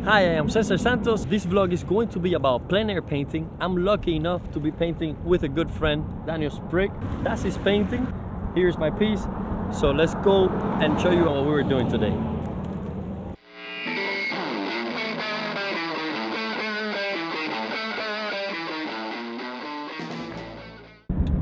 Hi, I am Cesar Santos. This vlog is going to be about plein air painting. I'm lucky enough to be painting with a good friend, Daniel Sprick. That's his painting. Here's my piece. So let's go and show you what we were doing today.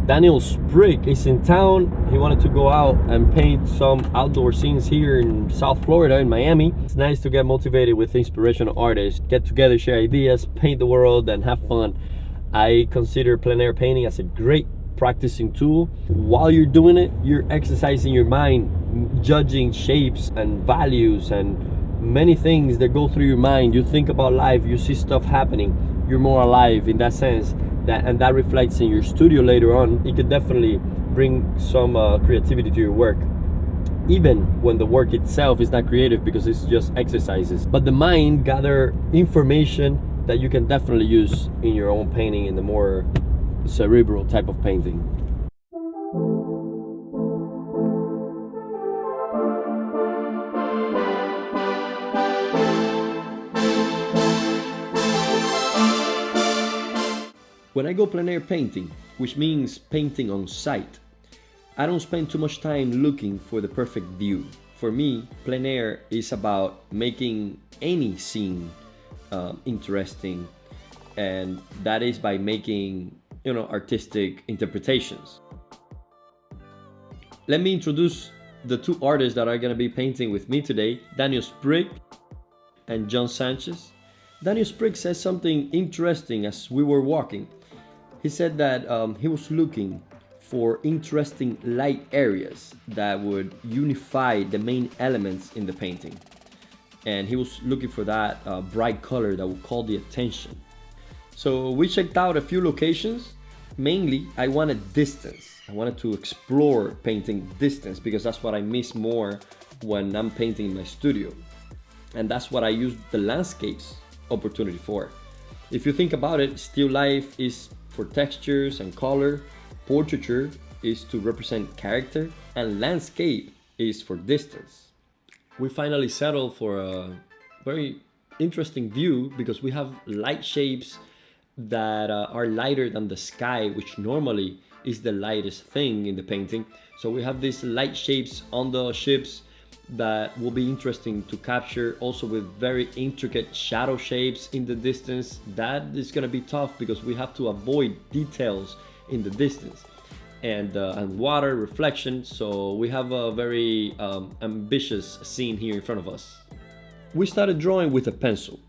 Daniel Sprick is in town. He wanted to go out and paint some outdoor scenes here in South Florida, in Miami. It's nice to get motivated with inspirational artists, get together, share ideas, paint the world, and have fun. I consider plein air painting as a great practicing tool. While you're doing it, you're exercising your mind, judging shapes and values and many things that go through your mind. You think about life, you see stuff happening, you're more alive in that sense. And that reflects in your studio later on. It could definitely bring some creativity to your work, even when the work itself is not creative because it's just exercises. But the mind gather information that you can definitely use in your own painting, in the more cerebral type of painting. When I go plein air painting, which means painting on site, I don't spend too much time looking for the perfect view. For me, plein air is about making any scene interesting, and that is by making, artistic interpretations. Let me introduce the two artists that are going to be painting with me today, Daniel Sprick and John Sanchez. Daniel Sprick says something interesting as we were walking. He said that he was looking for interesting light areas that would unify the main elements in the painting. And he was looking for that bright color that would call the attention. So we checked out a few locations. Mainly, I wanted distance. I wanted to explore painting distance because that's what I miss more when I'm painting in my studio. And that's what I use the landscapes opportunity for. If you think about it, still life is for textures and color, portraiture is to represent character, and landscape is for distance. We finally settled for a very interesting view because we have light shapes that are lighter than the sky, which normally is the lightest thing in the painting. So we have these light shapes on the ships that will be interesting to capture, also with very intricate shadow shapes in the distance. That is going to be tough because we have to avoid details in the distance and water reflection. So we have a very ambitious scene here in front of us. We started drawing with a pencil,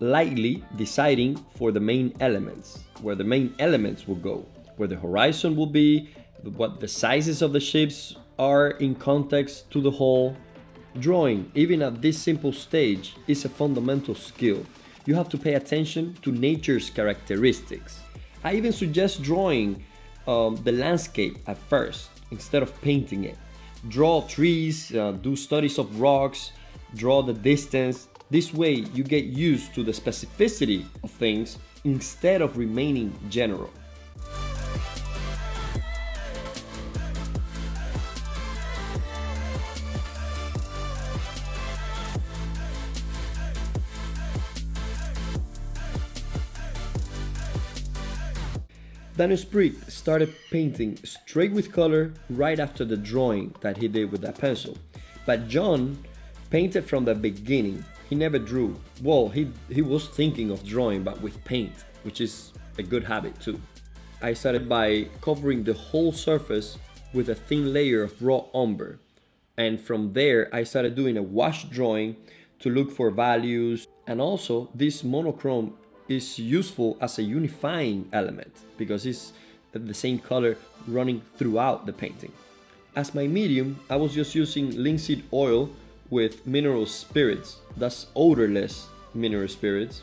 lightly deciding for the main elements, where the main elements will go, where the horizon will be, what the sizes of the shapes are in context to the whole. Drawing, even at this simple stage, is a fundamental skill. You have to pay attention to nature's characteristics. I even suggest drawing the landscape at first, instead of painting it. Draw trees, do studies of rocks, draw the distance. This way you get used to the specificity of things instead of remaining general. Daniel Sprick started painting straight with color right after the drawing that he did with that pencil. But John painted from the beginning. He never drew. Well, he was thinking of drawing, but with paint, which is a good habit too. I started by covering the whole surface with a thin layer of raw umber. And from there, I started doing a wash drawing to look for values. And also, this monochrome is useful as a unifying element because it's the same color running throughout the painting. As my medium, I was just using linseed oil with mineral spirits, that's odorless mineral spirits.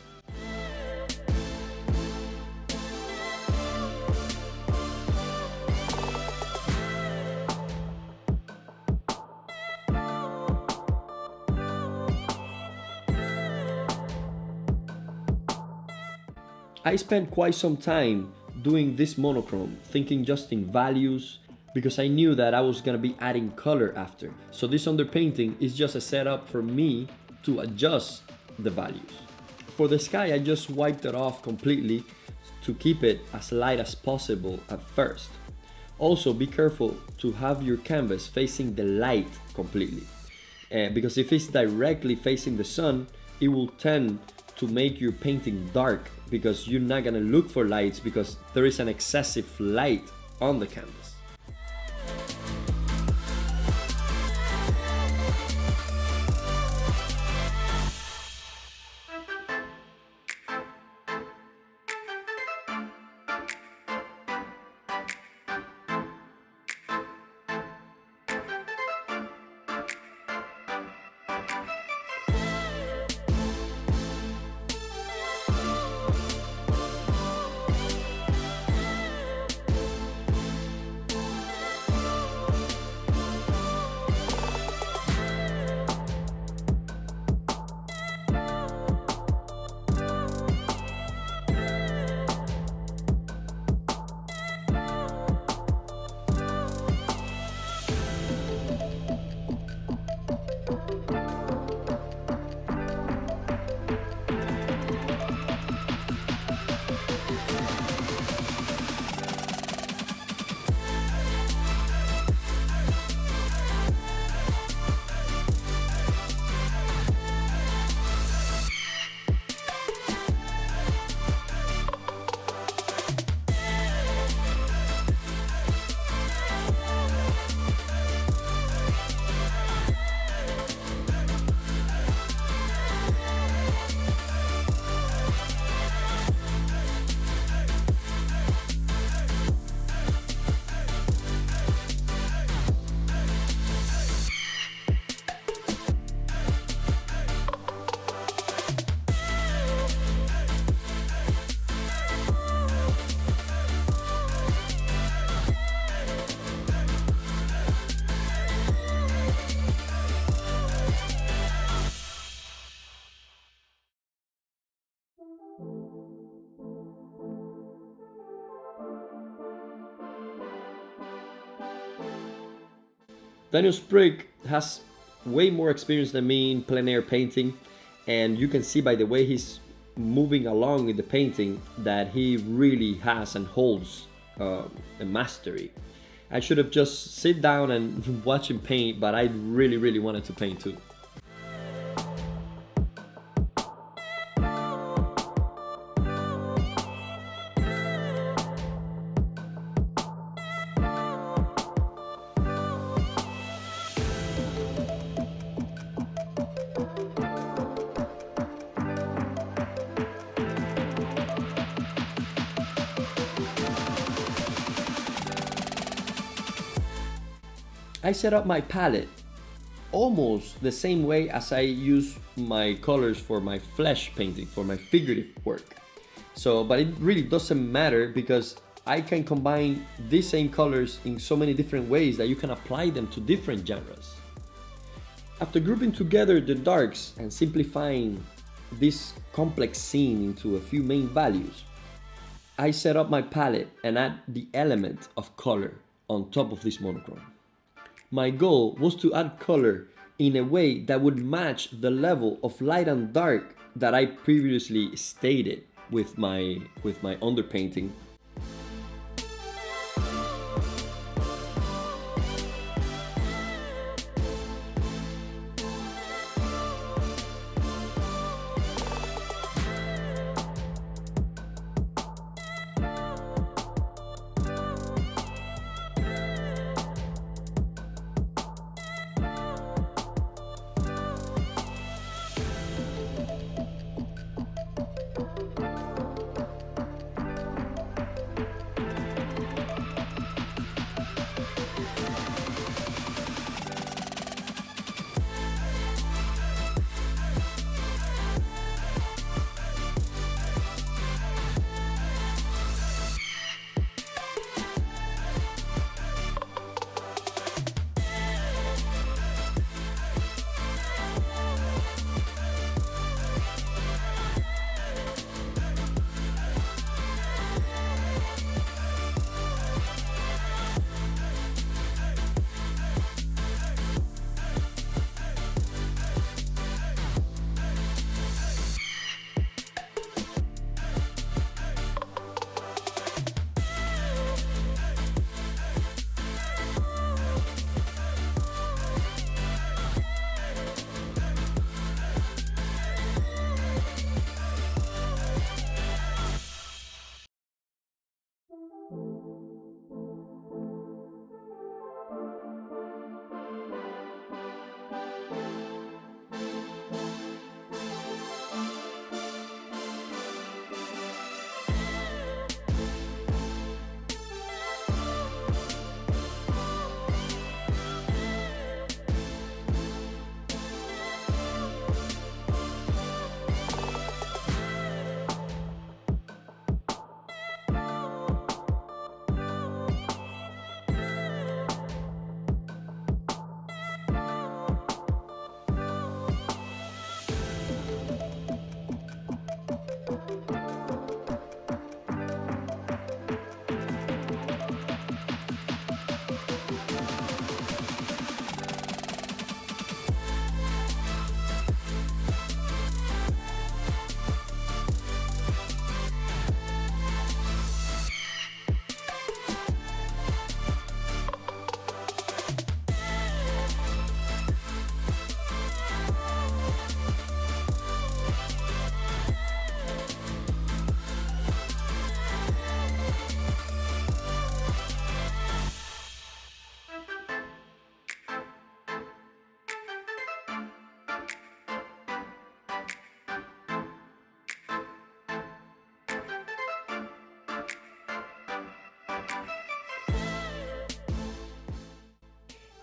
I spent quite some time doing this monochrome, thinking just in values, because I knew that I was gonna be adding color after. So this underpainting is just a setup for me to adjust the values. For the sky, I just wiped it off completely to keep it as light as possible at first. Also, be careful to have your canvas facing the light completely, because if it's directly facing the sun, it will tend to make your painting dark because you're not gonna look for lights because there is an excessive light on the canvas. Daniel Sprick has way more experience than me in plein air painting, and you can see by the way he's moving along in the painting that he really has and holds a mastery. I should have just sit down and watch him paint, but I really wanted to paint too. I set up my palette almost the same way as I use my colors for my flesh painting, for my figurative work. But it really doesn't matter because I can combine these same colors in so many different ways that you can apply them to different genres. After grouping together the darks and simplifying this complex scene into a few main values, I set up my palette and add the element of color on top of this monochrome. My goal was to add color in a way that would match the level of light and dark that I previously stated with my underpainting.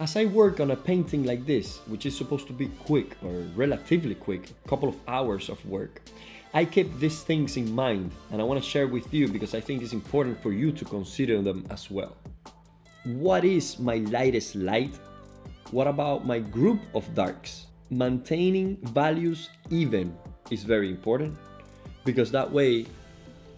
As I work on a painting like this, which is supposed to be quick or relatively quick, a couple of hours of work, I keep these things in mind and I want to share with you because I think it's important for you to consider them as well. What is my lightest light? What about my group of darks? Maintaining values even is very important because that way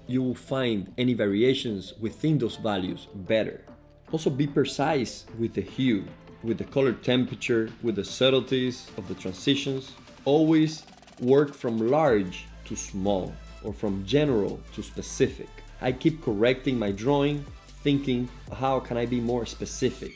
you will find any variations within those values better. Also be precise with the hue, with the color temperature, with the subtleties of the transitions. Always work from large to small or from general to specific. I keep correcting my drawing, thinking how can I be more specific.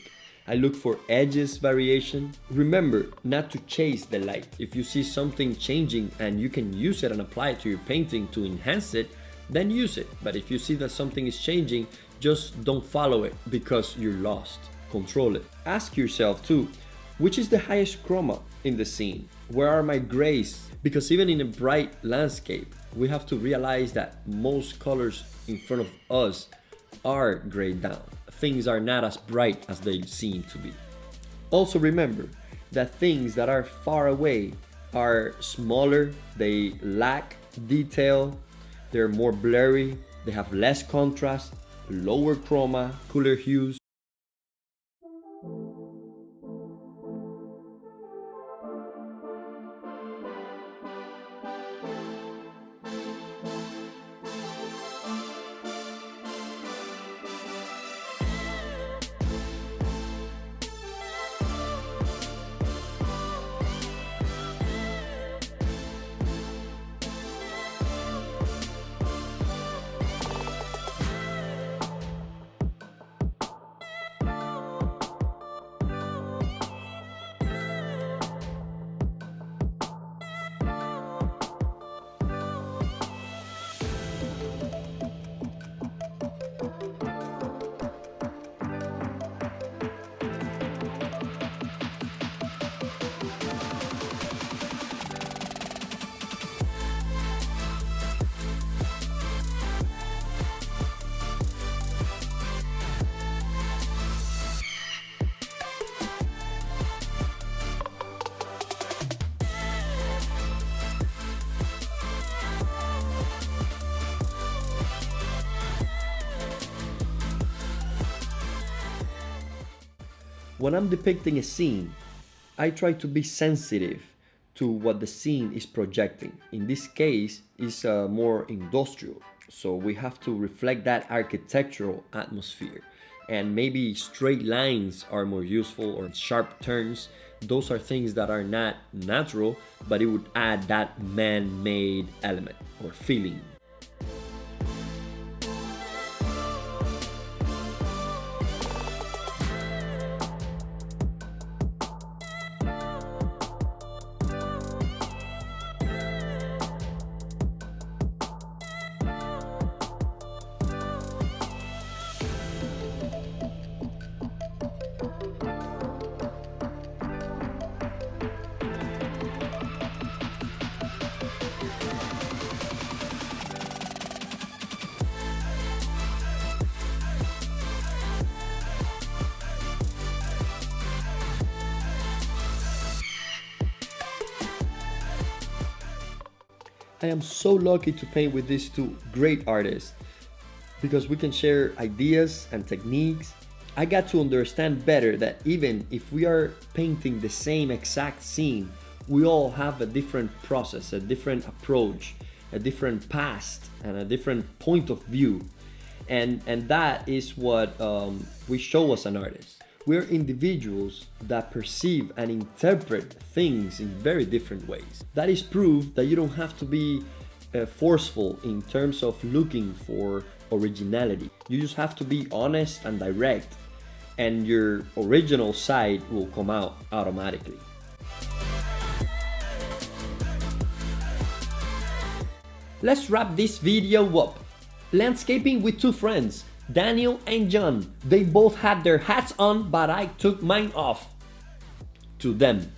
I look for edges variation. Remember not to chase the light. If you see something changing and you can use it and apply it to your painting to enhance it, then use it. But if you see that something is changing, just don't follow it because you're lost. Control it. Ask yourself too, which is the highest chroma in the scene? Where are my grays? Because even in a bright landscape, we have to realize that most colors in front of us are grayed down. Things are not as bright as they seem to be. Also remember that things that are far away are smaller, they lack detail, they're more blurry, they have less contrast, lower chroma, cooler hues. When I'm depicting a scene, I try to be sensitive to what the scene is projecting. In this case, it's more industrial, so we have to reflect that architectural atmosphere. And maybe straight lines are more useful or sharp turns. Those are things that are not natural, but it would add that man-made element or feeling. I am so lucky to paint with these two great artists because we can share ideas and techniques. I got to understand better that even if we are painting the same exact scene, we all have a different process, a different approach, a different past, and a different point of view. And that is what we show as an artist. We're individuals that perceive and interpret things in very different ways. That is proof that you don't have to be forceful in terms of looking for originality. You just have to be honest and direct, and your original side will come out automatically. Let's wrap this video up. Landscaping with two friends, Daniel and John. They both had their hats on, but I took mine off. To them.